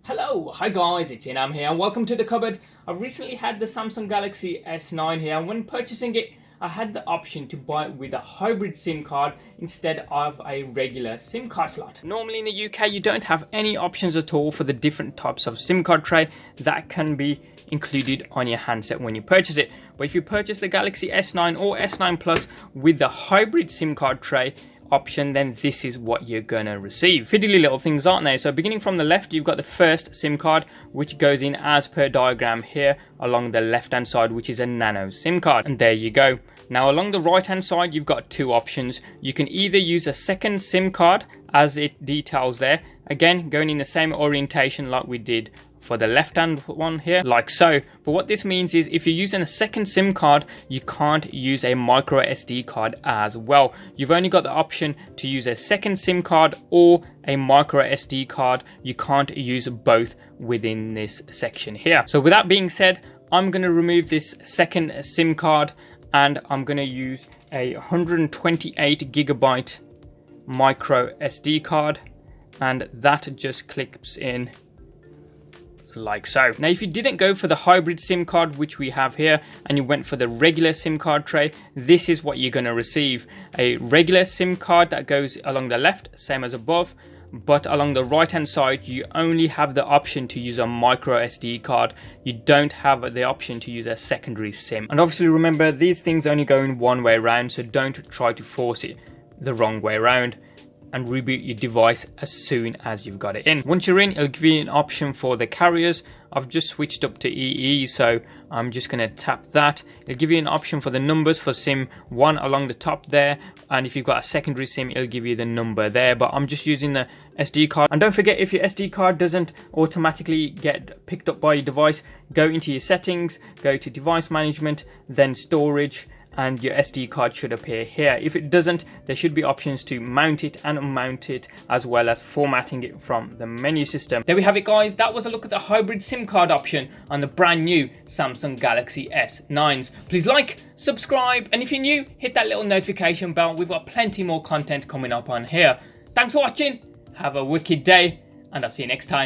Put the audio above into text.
Hello, hi guys, it's Inam here and welcome to the cupboard. I recently had the Samsung Galaxy S9 here, and when purchasing it I had the option to buy it with a hybrid SIM card instead of a regular SIM card slot. Normally in the UK you don't have any options at all for the different types of SIM card tray that can be included on your handset when you purchase it. But if you purchase the Galaxy S9 or S9 Plus with the hybrid SIM card tray option, then this is what you're gonna receive. Fiddly little things, aren't they? So beginning from the left, you've got the first SIM card, which goes in as per diagram here along the left hand side, which is a nano SIM card, and there you go. Now along the right hand side you've got two options. You can either use a second SIM card as it details there, again going in the same orientation like we did for the left hand one here, like so. But what this means is if you're using a second SIM card, you can't use a micro SD card as well. You've only got the option to use a second SIM card or a micro SD card. You can't use both within this section here. So with that being said, I'm going to remove this second SIM card and I'm going to use a 128 gigabyte micro SD card, and that just clicks in like so. Now if you didn't go for the hybrid SIM card, which we have here, and you went for the regular SIM card tray, this is what you're going to receive. A regular SIM card that goes along the left, same as above, but along the right hand side you only have the option to use a micro SD card. You don't have the option to use a secondary SIM. And obviously remember, these things only go in one way around, so don't try to force it the wrong way around and reboot your device as soon as you've got it in. Once you're in, it'll give you an option for the carriers. I've just switched up to EE, so I'm just going to tap that. It'll give you an option for the numbers for SIM 1 along the top there, and if you've got a secondary SIM, it'll give you the number there, but I'm just using the SD card. And don't forget, if your SD card doesn't automatically get picked up by your device, go into your settings, go to device management, then storage, and your SD card should appear here. If it doesn't, there should be options to mount it and unmount it, as well as formatting it from the menu system. There we have it guys, that was a look at the hybrid SIM card option on the brand new Samsung Galaxy S9s. Please like, subscribe, and if you're new, hit that little notification bell. We've got plenty more content coming up on here. Thanks for watching, have a wicked day, and I'll see you next time.